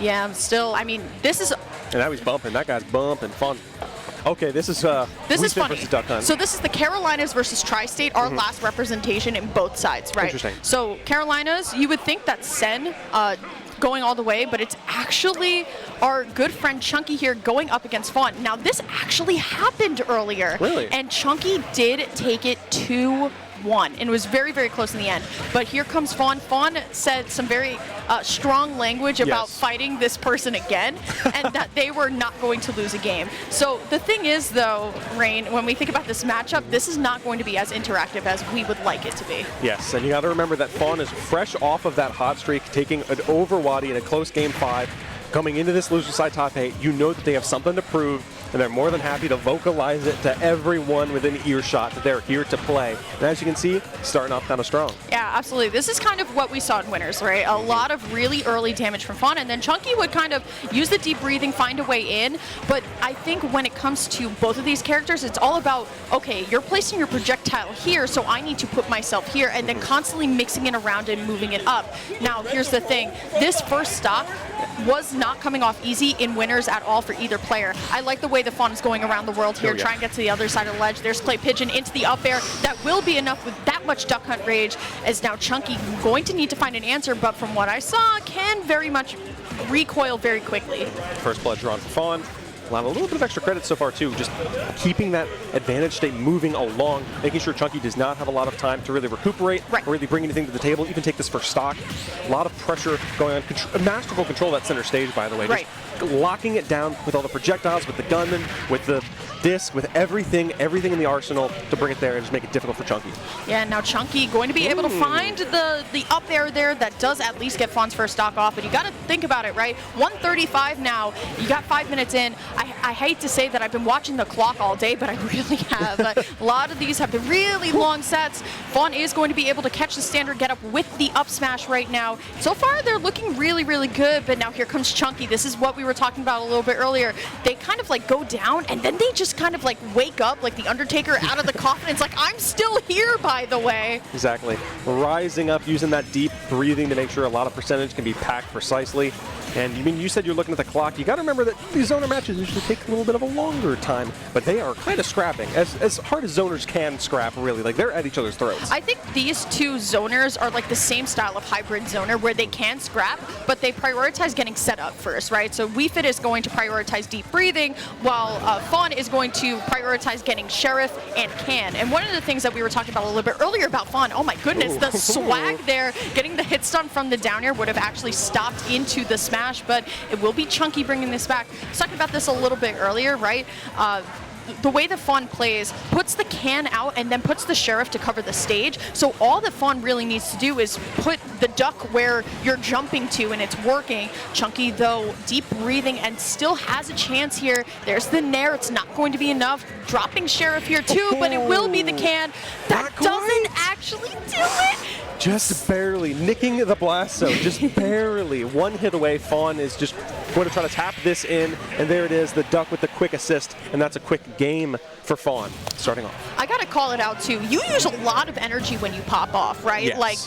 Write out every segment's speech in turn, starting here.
Yeah, still, I mean, this is... And now he's bumping. That guy's bumping. Fun. Okay, this is funny. versus Duck Hunt. So this is the Carolinas versus Tri-State, our last representation in both sides, right? Interesting. So Carolinas, you would think that Sen going all the way, but it's actually our good friend Chunky here going up against Fawn. Now this actually happened earlier. Really? And Chunky did take it 2-1, and it was very, very close in the end. But here comes Fawn. Fawn said some very strong language about fighting this person again, and that they were not going to lose a game. So the thing is, though, Rain, when we think about this matchup, this is not going to be as interactive as we would like it to be. Yes, and you got to remember that Fawn is fresh off of that hot streak, taking an over Wadi in a close game 5. Coming into this loser side top 8, you know that they have something to prove, and they're more than happy to vocalize it to everyone within earshot that they're here to play. And as you can see, starting off kind of strong. Yeah, absolutely. This is kind of what we saw in Winners, right? A lot of really early damage from Fawn, and then Chunky would kind of use the deep breathing, find a way in. But I think when it comes to both of these characters, it's all about, okay, you're placing your projectile here, so I need to put myself here, and then constantly mixing it around and moving it up. Now, here's the thing. This first stock was not coming off easy in Winners at all for either player. I like the way the Fawn is going around the world here, trying to get to the other side of the ledge. There's Clay Pigeon into the up air. That will be enough with that much Duck Hunt rage, as now Chunky going to need to find an answer, but from what I saw, can very much recoil very quickly. First blood drawn for Fawn. Allowed a little bit of extra credit so far, too. Just keeping that advantage state moving along, making sure Chunky does not have a lot of time to really recuperate or really bring anything to the table, even take this first stock. A lot of pressure going on. Masterful control of that center stage, by the way. Just locking it down with all the projectiles, with the gunman, with the disc, with everything in the arsenal to bring it there and just make it difficult for Chunky. Yeah, now Chunky going to be able to find the up air there that does at least get Fawn's first stock off, but you got to think about it, right? 1:35 now, you got 5 minutes in. I hate to say that I've been watching the clock all day, but I really have. A lot of these have been really long sets. Fawn is going to be able to catch the standard get up with the up smash right now. So far, they're looking really, really good, but now here comes Chunky. This is what we were talking about a little bit earlier. They kind of like go down, and then they just kind of like wake up like the Undertaker out of the coffin. It's like, I'm still here, by the way. Exactly. Rising up, using that deep breathing to make sure a lot of percentage can be packed precisely. And I mean, you said you're looking at the clock. You got to remember that these zoner matches usually take a little bit of a longer time, but they are kind of scrapping as hard as zoners can scrap. Really, like they're at each other's throats. I think these two zoners are like the same style of hybrid zoner where they can scrap, but they prioritize getting set up first, right? So Wii Fit is going to prioritize deep breathing, while Fawn is going to prioritize getting Sheriff and Can. And one of the things that we were talking about a little bit earlier about Fawn, oh my goodness, the swag there, getting the hit stun from the down air would have actually stopped into the smash. But it will be Chunky bringing this back. I was talking about this a little bit earlier, right? The way that Fawn plays puts the Can out and then puts the Sheriff to cover the stage. So all that Fawn really needs to do is put the duck where you're jumping to, and it's working. Chunky, though, deep breathing and still has a chance here. There's the Nair. It's not going to be enough. Dropping Sheriff here, too, but it will be the Can. That doesn't actually do it. Just barely. Nicking the Blasto, just barely. One hit away. Fawn is just going to try to tap this in, and there it is, the duck with the quick assist, and that's a quick game for Fawn starting off. I got to call it out, too. You use a lot of energy when you pop off, right? Yes. Like,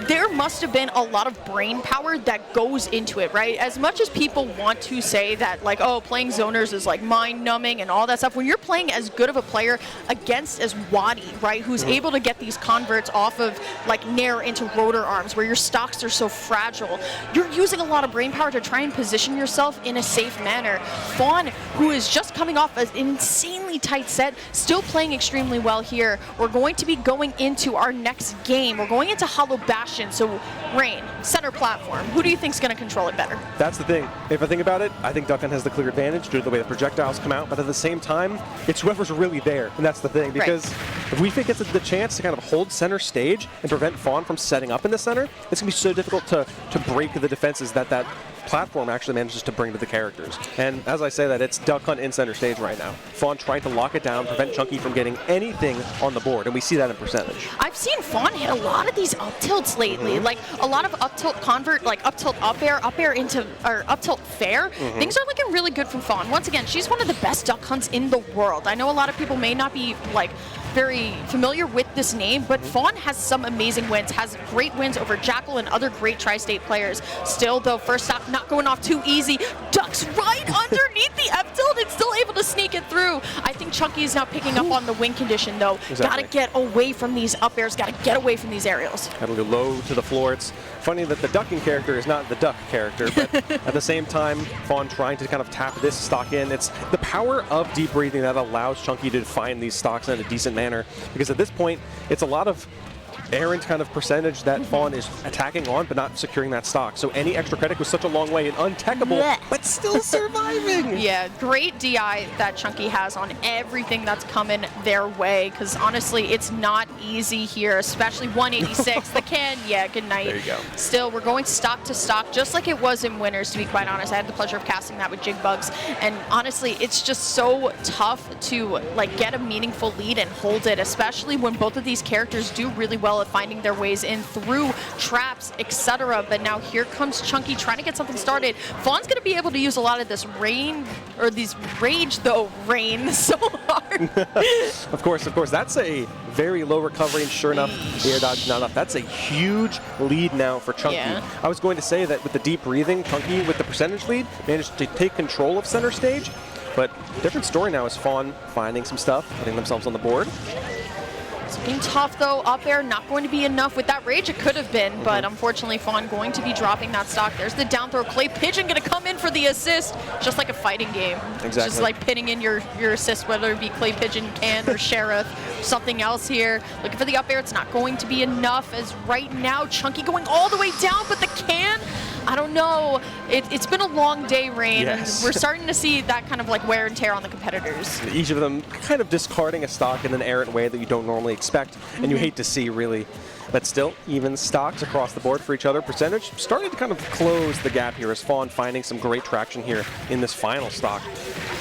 there must have been a lot of brain power that goes into it, right? As much as people want to say that, like, oh, playing zoners is, like, mind-numbing and all that stuff, when you're playing as good of a player against as Wadi, right, who's able to get these converts off of, like, Nair into rotor arms, where your stocks are so fragile, you're using a lot of brain power to try and position yourself in a safe manner. Fawn, who is just coming off an insanely tight set, still playing extremely well here. We're going to be going into our next game. We're going into Hollow Bastion. So, Rain, center platform. Who do you think is going to control it better? That's the thing. If I think about it, I think Duck Hunt has the clear advantage due to the way the projectiles come out, but at the same time, it's whoever's really there, and that's the thing. Because if Wii Fit gets the chance to kind of hold center stage and prevent Fawn from setting up in the center, it's going to be so difficult to break the defenses that platform actually manages to bring to the characters. And as I say that, it's Duck Hunt in center stage right now. Fawn trying to lock it down, prevent Chunky from getting anything on the board, and we see that in percentage. I've seen Fawn hit a lot of these up tilts lately, like a lot of up tilt convert, like up tilt up air into, or up tilt fair. Things are looking really good from Fawn. Once again, she's one of the best Duck Hunts in the world. I know a lot of people may not be like very familiar with this name, but Fawn has some amazing wins, has great wins over Jackal and other great Tri-State players. Still, though, first off, not going off too easy. Ducks right underneath the F tilt and still able to sneak it through. I think Chunky is now picking up on the wing condition, though. Exactly. Gotta get away from these up airs, gotta get away from these aerials. Gotta go low to the floor. It's funny that the ducking character is not the duck character, but at the same time, Fawn trying to kind of tap this stock in. It's the power of deep breathing that allows Chunky to find these stocks in a decent manner, because at this point, it's a lot of errant kind of percentage that Fawn is attacking on, but not securing that stock. So any extra credit was such a long way and untechable, but still surviving. Yeah, great DI that Chunky has on everything that's coming their way, because honestly, it's not easy here, especially 186. The can, yeah, good night. There you go. Still, we're going stock to stock, just like it was in Winners, to be quite honest. I had the pleasure of casting that with Jigbugs, and honestly, it's just so tough to like get a meaningful lead and hold it, especially when both of these characters do really well at finding their ways in through traps, etc. But now here comes Chunky trying to get something started. Fawn's going to be able to use a lot of this rain, or these rage, though, rain so hard. Of course, that's a very low recovery, and sure enough, the air dodge not enough. That's a huge lead now for Chunky. Yeah. I was going to say that with the deep breathing, Chunky, with the percentage lead, managed to take control of center stage, but different story now is Fawn finding some stuff, putting themselves on the board. It's being tough, though. Up air not going to be enough. With that rage, it could have been, but unfortunately, Fawn going to be dropping that stock. There's the down throw. Clay Pigeon going to come in for the assist, just like a fighting game. Exactly. Just like pitting in your assist, whether it be Clay Pigeon, Can, or Sheriff. Something else here. Looking for the up air. It's not going to be enough, as right now, Chunky going all the way down, but the Can, I don't know. It's been a long day, Rain, yes. and we're starting to see that kind of like wear and tear on the competitors. Each of them kind of discarding a stock in an errant way that you don't normally expect, and you hate to see, really. But still, even stocks across the board for each other. Percentage starting to kind of close the gap here as Fawn finding some great traction here in this final stock.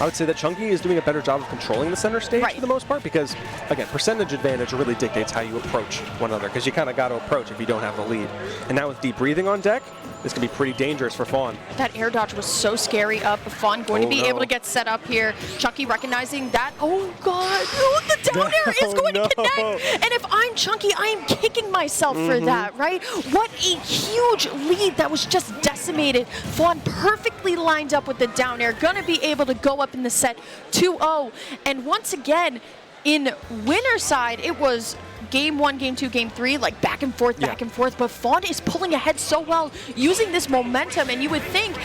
I would say that Chunky is doing a better job of controlling the center stage for the most part, because, again, percentage advantage really dictates how you approach one another, because you kind of got to approach if you don't have the lead. And now with deep breathing on deck, this could be pretty dangerous for Fawn. That air dodge was so scary up. Fawn going to be able to get set up here. Chunky recognizing that. Oh, God. Oh, the down air is going to connect. And if I'm Chunky, I am kicking myself for that, right? What a huge lead that was just decimated. Fawn perfectly lined up with the down air. Going to be able to go up in the set 2-0. And once again, in winner side, it was game 1, game 2, game 3, like back and forth, but Fawn is pulling ahead so well, using this momentum, and you would think,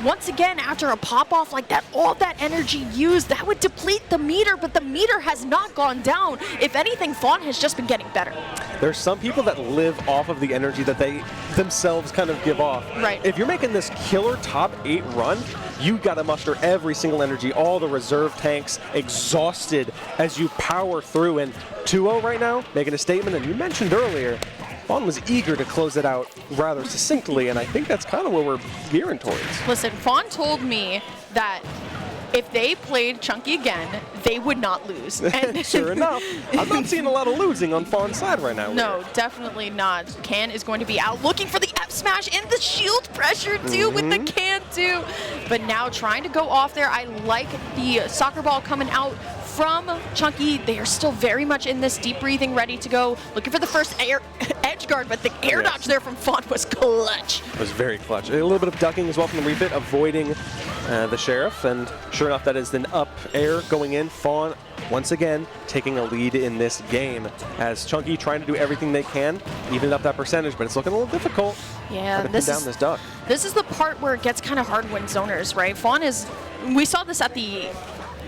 once again, after a pop-off like that, all that energy used, that would deplete the meter, but the meter has not gone down. If anything, Fawn has just been getting better. There's some people that live off of the energy that they themselves kind of give off. Right. If you're making this killer top 8 run, you got to muster every single energy, all the reserve tanks exhausted as you power through. And 2-0 right now, making a statement, and you mentioned earlier, Fawn was eager to close it out rather succinctly, and I think that's kind of where we're gearing towards. Listen, Fawn told me that if they played Chunky again, they would not lose. And sure enough, I'm not seeing a lot of losing on Fawn's side right now. No, definitely not. Can is going to be out looking for the F smash and the shield pressure too with the Can too. But now trying to go off there. I like the soccer ball coming out from Chunky. They are still very much in this deep breathing, ready to go. Looking for the first edge guard, but the air dodge there from Fawn was clutch. It was very clutch. A little bit of ducking as well from the refit, avoiding the Sheriff, and sure enough, that is an up air going in. Fawn, once again, taking a lead in this game as Chunky trying to do everything they can, even up that percentage, but it's looking a little difficult. Yeah, to pin down this duck. This is the part where it gets kind of hard when zoners, right? Fawn is, we saw this at the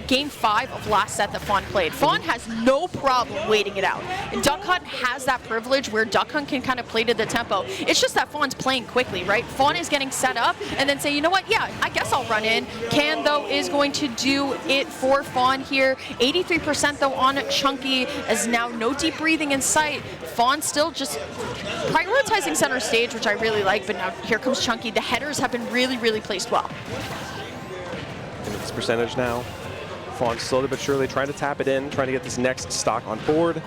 Game 5 of last set that Fawn played. Fawn has no problem waiting it out. And Duck Hunt has that privilege where Duck Hunt can kind of play to the tempo. It's just that Fawn's playing quickly, right? Fawn is getting set up and then say, you know what, yeah, I guess I'll run in. Can, though, is going to do it for Fawn here. 83% though on Chunky, as now no deep breathing in sight. Fawn still just prioritizing center stage, which I really like, but now here comes Chunky. The headers have been really, really placed well. And this percentage now. Fawn slowly but surely trying to tap it in, trying to get this next stock on board.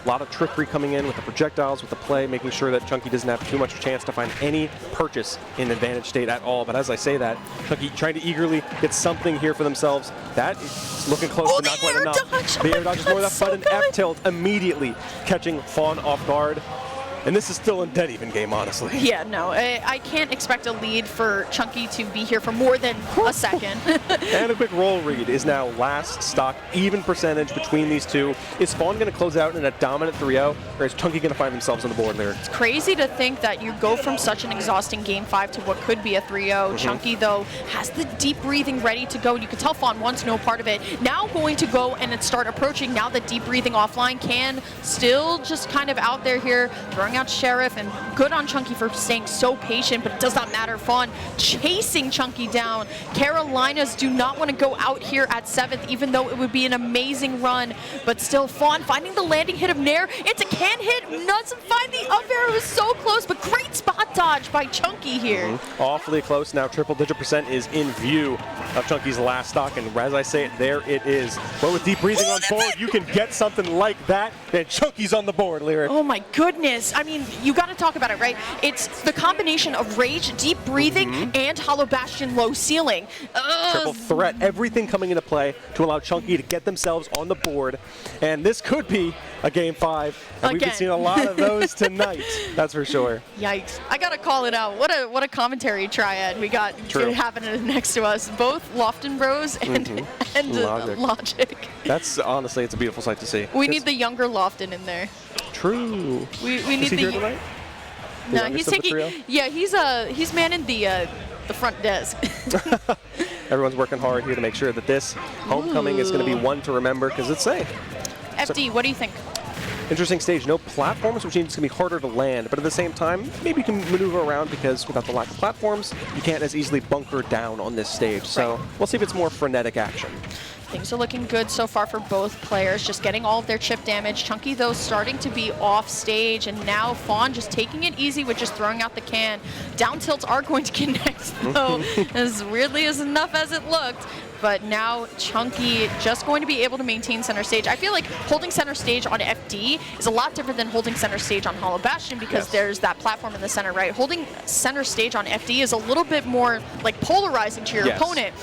A lot of trickery coming in with the projectiles, with the play, making sure that Chunky doesn't have too much chance to find any purchase in advantage state at all. But as I say that, Chunky trying to eagerly get something here for themselves. That is looking close, but not quite enough. The air dodge is more than enough, but an F-tilt immediately catching Fawn off guard. And this is still a dead even game, honestly. Yeah, no, I can't expect a lead for Chunky to be here for more than a second. And a quick roll read is now last stock, even percentage between these two. Is Fawn going to close out in a dominant 3-0, or is Chunky going to find themselves on the board there? It's crazy to think that you go from such an exhausting game 5 to what could be a 3-0. Chunky, though, has the deep breathing ready to go. You can tell Fawn wants no part of it. Now going to go and start approaching. Now that deep breathing offline can still just kind of out there here, throwing out Sheriff, and good on Chunky for staying so patient, but it does not matter. Fawn chasing Chunky down. Carolinas do not want to go out here at 7th, even though it would be an amazing run, but still Fawn finding the landing hit of Nair. It's a can hit, doesn't find the up air. It was so close, but great spot dodge by Chunky here. Awfully close now. Triple-digit percent is in view of Chunky's last stock, and as I say it, there it is. But with deep breathing on forward, you can get something like that, and Chunky's on the board, Lyric. Oh my goodness. I mean, you got to talk about it, right? It's the combination of rage, deep breathing, and Hollow Bastion low ceiling. Triple threat, everything coming into play to allow Chunky to get themselves on the board. And this could be a game 5. And we've been seeing a lot of those tonight, that's for sure. Yikes. I got to call it out. What a commentary triad we got happening next to us. Both Lofton Bros and Logic. That's honestly, it's a beautiful sight to see. We need the younger Lofton in there. True. We need the here tonight? No, he's taking. Yeah, he's manning the front desk. Everyone's working hard here to make sure that this homecoming is going to be one to remember because it's safe. FD, what do you think? Interesting stage. No platforms, which means it's going to be harder to land, but at the same time, maybe you can maneuver around because without the lack of platforms, you can't as easily bunker down on this stage. So we'll see if it's more frenetic action. Things are looking good so far for both players, just getting all of their chip damage. Chunky, though, starting to be off stage, and now Fawn just taking it easy with just throwing out the can. Down tilts are going to connect, though, as weirdly as enough as it looked. But now Chunky just going to be able to maintain center stage. I feel like holding center stage on FD is a lot different than holding center stage on Hollow Bastion because there's that platform in the center, right? Holding center stage on FD is a little bit more like polarizing to your opponent.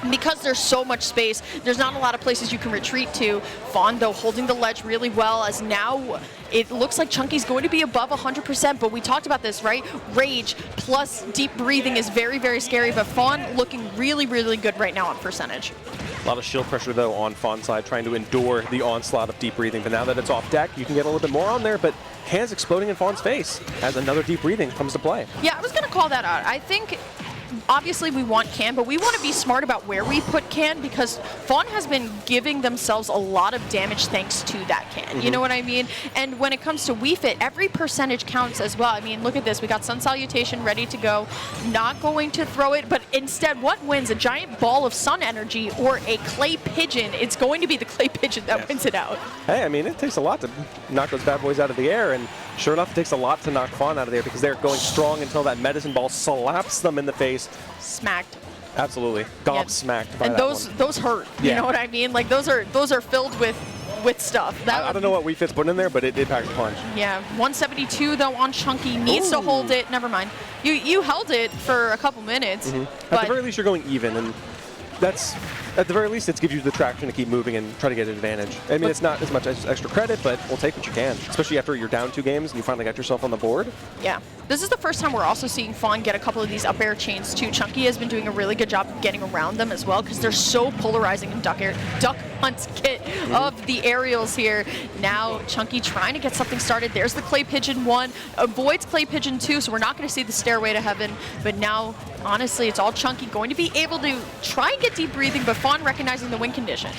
Because there's so much space, there's not a lot of places you can retreat to. Fawn, though, holding the ledge really well, as now it looks like Chunky's going to be above 100%, but we talked about this, right? Rage plus deep breathing is very, very scary, but Fawn looking really, really good right now on percentage. A lot of shield pressure, though, on Fawn's side, trying to endure the onslaught of deep breathing. But now that it's off deck, you can get a little bit more on there, but hands exploding in Fawn's face as another deep breathing comes to play. Yeah, I was going to call that out. I think obviously we want can, but we want to be smart about where we put can because Fawn has been giving themselves a lot of damage thanks to that can. You know what I mean? And when it comes to Wii Fit, every percentage counts as well. I mean, look at this. We got Sun Salutation ready to go. Not going to throw it, but instead what wins? A giant ball of sun energy or a clay pigeon? It's going to be the clay pigeon that wins it out. Hey, I mean, it takes a lot to knock those bad boys out of the air, and sure enough, it takes a lot to knock Fawn out of there because they're going strong until that medicine ball slaps them in the face. Smacked. Absolutely. Gobsmacked by and that those hurt. You know what I mean? Like those are filled with stuff. I don't know what Wii Fit's putting in there, but it packs a punch. Yeah, 172 though on Chunky. Needs to hold it. Never mind. You held it for a couple minutes. At the very least, you're going even, and that's, at the very least, it gives you the traction to keep moving and try to get an advantage. I mean, it's not as much as extra credit, but we'll take what you can, especially after you're down 2 games and you finally got yourself on the board. Yeah. This is the first time we're also seeing Fawn get a couple of these up air chains too. Chunky has been doing a really good job of getting around them as well because they're so polarizing in Duck Hunt's kit of the aerials here. Now Chunky trying to get something started. There's the Clay Pigeon 1, avoids Clay Pigeon 2, so we're not going to see the Stairway to Heaven, but now honestly it's all Chunky going to be able to try and get deep breathing, but Fawn recognizing the win condition.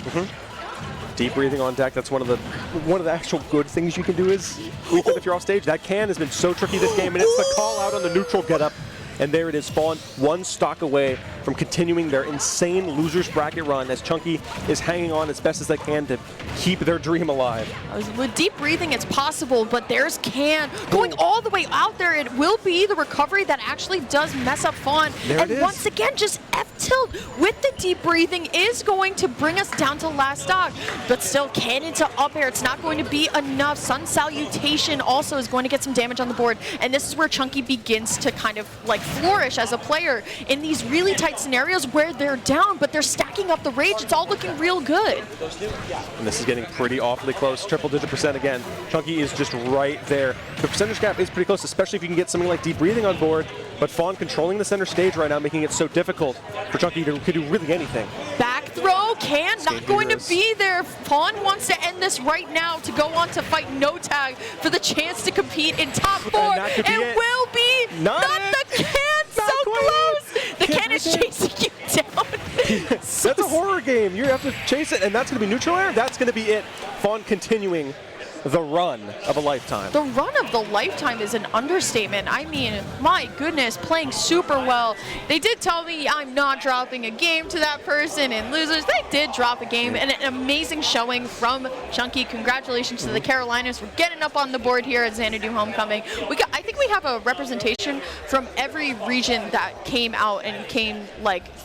Deep breathing on deck, that's one of the actual good things you can do is if you're off stage. That can has been so tricky this game, and it's the call out on the neutral getup And there it is, Fawn one stock away from continuing their insane losers bracket run as Chunky is hanging on as best as they can to keep their dream alive. With deep breathing, it's possible, but there's Can going all the way out there. It will be the recovery that actually does mess up Fawn. There And it is. once again, just F-tilt with the deep breathing is going to bring us down to last stock. But still, Can into up air. It's not going to be enough. Sun Salutation also is going to get some damage on the board. And this is where Chunky begins to kind of like flourish as a player in these really tight scenarios where they're down, but they're stacking up the rage. It's all looking real good. And this is getting pretty awfully close. Triple-digit percent again. Chunky is just right there. The percentage gap is pretty close, especially if you can get something like deep breathing on board. But Fawn controlling the center stage right now, making it so difficult for Chunky to do really anything. Back throw, Can not going to be there. Fawn wants to end this right now to go on to fight no tag for the chance to compete in top 4. It will be not the Can, so close. The Can is chasing you down. That's a horror game. You have to chase it, and that's going to be neutral air. That's going to be it. Fawn continuing the run of a lifetime. The run of the lifetime is an understatement. I mean, my goodness, playing super well. They did tell me I'm not dropping a game to that person in losers. They did drop a game, and an amazing showing from Chunky. Congratulations to the Carolinas for getting up on the board here at Xanadu Homecoming. I think we have a representation from every region that came out and came like